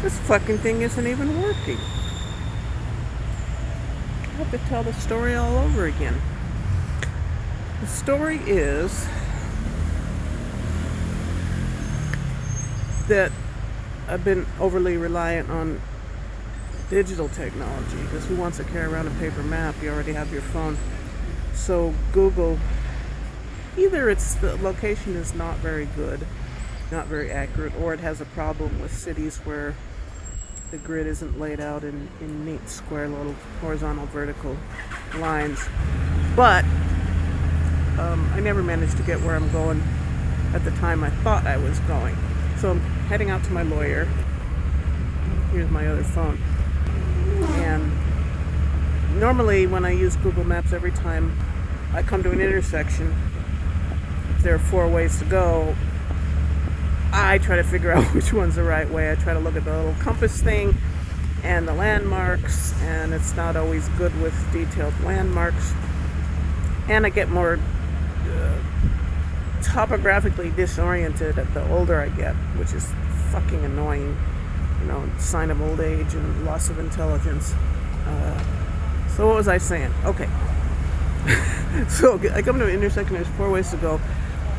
This fucking thing isn't even working. I have to tell the story all over again. The story is that I've been overly reliant on digital technology, because who wants to carry around a paper map? You already have your phone. So Google, either it's the location is not very good, not very accurate, or it has a problem with cities where the grid isn't laid out in neat square little horizontal vertical lines. But I never managed to get where I'm going at the time I thought I was going. So I'm heading out to my lawyer. Here's my other phone. And normally when I use Google Maps, every time I come to an intersection, if there are 4 ways to go, I try to figure out which one's the right way. I try to look at the little compass thing and the landmarks, and it's not always good with detailed landmarks. And I get more topographically disoriented the older I get, which is fucking annoying. Sign of old age and loss of intelligence. So what was I saying? Okay. So I come to an intersection, there's 4 ways to go.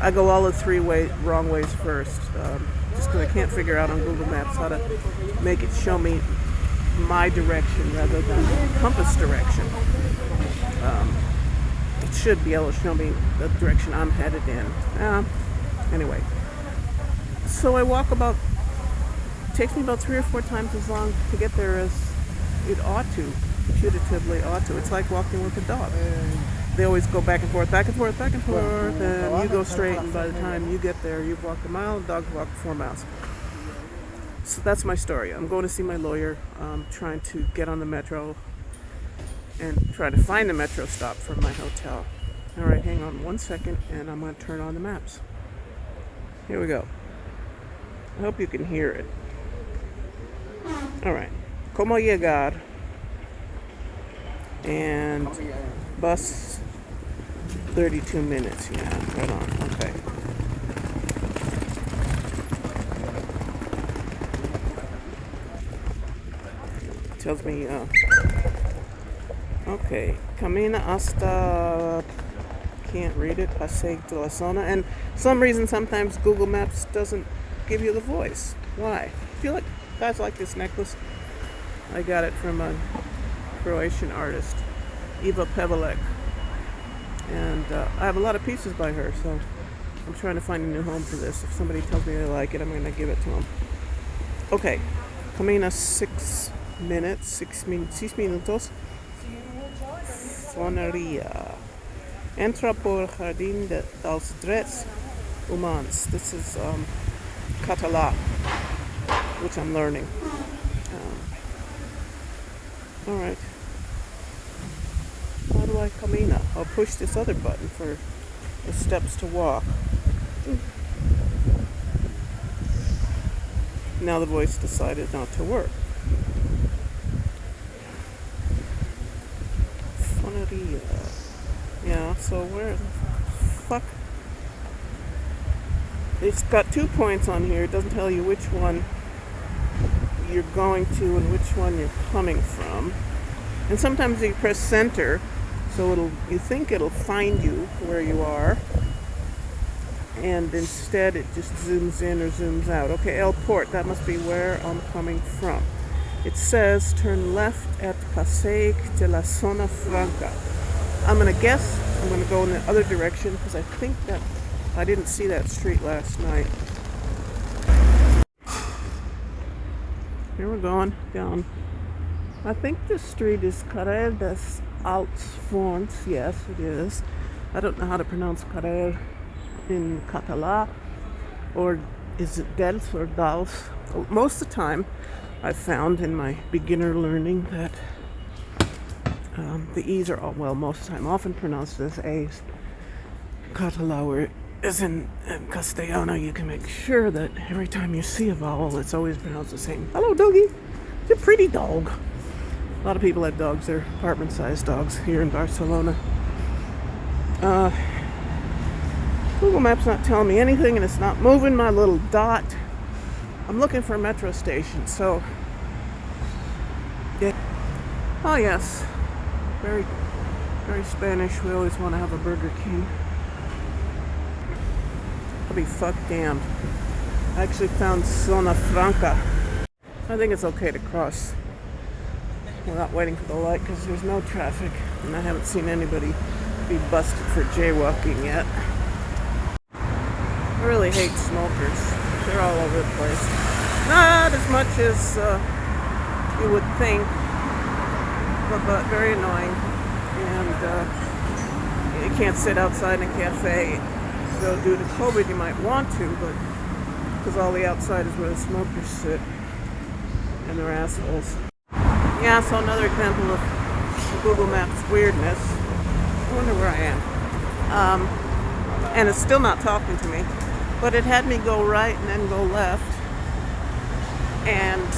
I go all the 3 wrong ways first, just because I can't figure out on Google Maps how to make it show me my direction rather than compass direction. It should be able to show me the direction I'm headed in. Anyway, so I walk it takes me about 3 or 4 times as long to get there as it ought to, putatively ought to. It's like walking with a dog. They always go back and forth, back and forth, back and forth, and you go straight, and by the time you get there, you've walked a mile, the dog's walked 4 miles. So that's my story. I'm going to see my lawyer, trying to get on the metro and try to find the metro stop from my hotel. All right, hang on 1 second, and I'm going to turn on the maps. Here we go. I hope you can hear it. All right. Como llegar? And bus 32 minutes. Yeah, right on. Okay. Tells me, okay, camina hasta, can't read it, Paseo de la Zona. And some reason sometimes Google Maps doesn't give you the voice. Why? I feel like guys like this necklace. I got it from a Croatian artist, Eva Pevelek. And I have a lot of pieces by her, so I'm trying to find a new home for this. If somebody tells me they like it, I'm going to give it to them. Okay, camina 6 minutos. Foneria. Entra por Jardín dels Drets Humans. This is Catalan, which I'm learning. Alright. How do I camina? I'll push this other button for the steps to walk. Now the voice decided not to work. Foneria. Yeah, so where the fuck? It's got 2 points on here. It doesn't tell you which one you're going to and which one you're coming from. And sometimes you press center, so you think it'll find you where you are, and instead it just zooms in or zooms out. Okay, El Port, that must be where I'm coming from. It says turn left at Paseo de la Zona Franca. I'm gonna guess I'm gonna go in the other direction because I think that I didn't see that street last night. Here we're going down. I think this street is Carrer des Alts Forns. Yes, it is. I don't know how to pronounce Carrer in Catalan, or is it Dels or Dals? Most of the time, I've found in my beginner learning that the E's are all, well, most of the time, often pronounced as A's. Catalan, where as in Castellano, you can make sure that every time you see a vowel, it's always pronounced the same. Hello, doggy. It's a pretty dog. A lot of people have dogs. They're apartment-sized dogs here in Barcelona. Google Maps not telling me anything, and it's not moving my little dot. I'm looking for a metro station, so yeah. Oh yes, very, very Spanish. We always want to have a Burger King. I'll be fucked damned. I actually found Zona Franca. I think it's okay to cross without waiting for the light because there's no traffic, and I haven't seen anybody be busted for jaywalking yet. I really hate smokers. They're all over the place. Not as much as you would think, but very annoying. And you can't sit outside in a cafe. Though due to COVID you might want to, but because all the outside is where the smokers sit, and they're assholes. Yeah, so another example of Google Maps weirdness. I wonder where I am. And it's still not talking to me, but it had me go right and then go left, and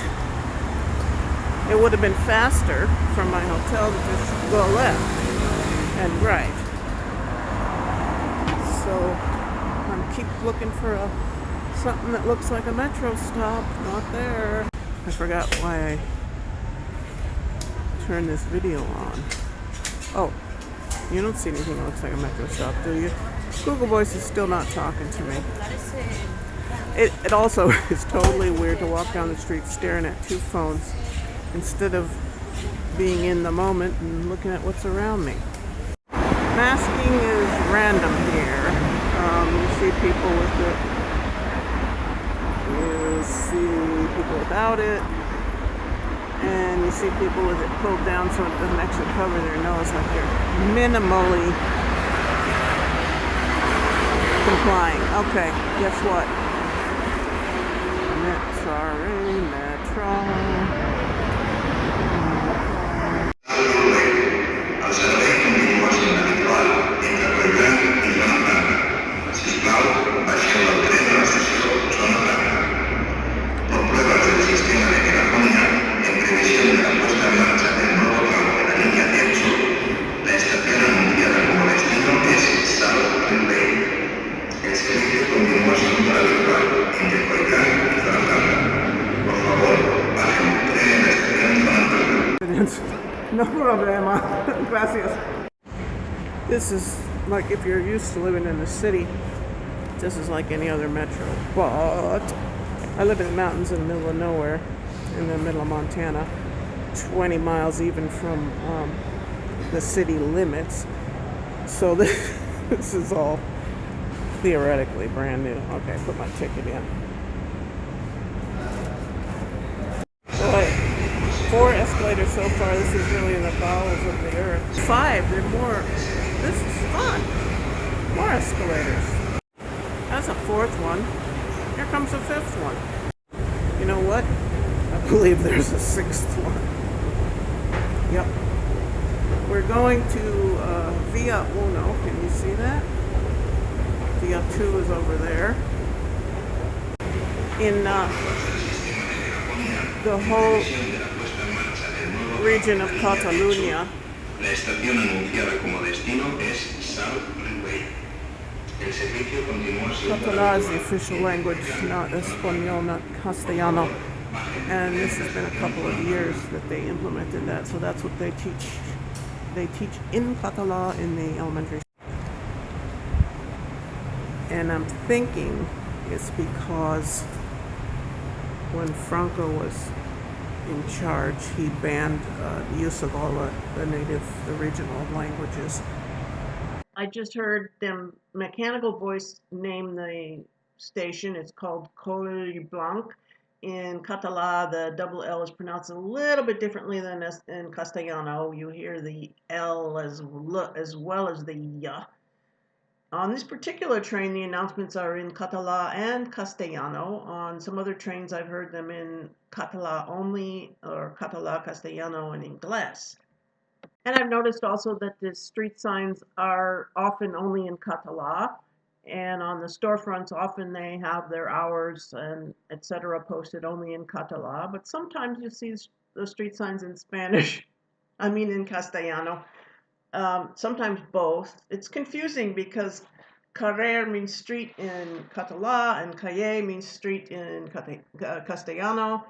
it would have been faster from my hotel to just go left and right. So I keep looking for something that looks like a metro stop. Not there. I forgot why I turned this video on. Oh, you don't see anything that looks like a metro stop, do you? Google Voice is still not talking to me. It also is totally weird to walk down the street staring at two phones instead of being in the moment and looking at what's around me. Masking is random here. You see people with it. You see people without it. And you see people with it pulled down so it doesn't actually cover their nose, like they're minimally complying. Okay, guess what? Metro. No problema. Gracias. This is like if you're used to living in the city, this is like any other metro. But I live in the mountains in the middle of nowhere, in the middle of Montana, 20 miles even from the city limits. So this is all theoretically brand new. Okay, put my ticket in. Boy. 4 escalators so far. This is really in the bowels of the earth. 5. They're more. This is fun. More escalators. That's a 4th one. Here comes a 5th one. You know what? I believe there's a 6th one. Yep. We're going to Via Uno. Can you see that? Via 2 is over there. In the whole region of Catalunya. Catalan is the official language, not Espanol, not Castellano. And this has been a couple of years that they implemented that, so that's what they teach. They teach in Catalan in the elementary school. And I'm thinking it's because when Franco was in charge, he banned the use of all the regional languages. I just heard them Mechanical Voice name the station. It's called Coll Blanc. In Catalan, the double L is pronounced a little bit differently than in Castellano. You hear the L as well as the Y. On this particular train, the announcements are in Catalan and Castellano. On some other trains, I've heard them in Catalan only, or Catalan, Castellano, and Inglés. And I've noticed also that the street signs are often only in Catalan, and on the storefronts, often they have their hours and etc. posted only in Catalan. But sometimes you see the street signs in Spanish. I mean, in Castellano. Sometimes both. It's confusing because Carrer means street in Català, and calle means street in Castellano.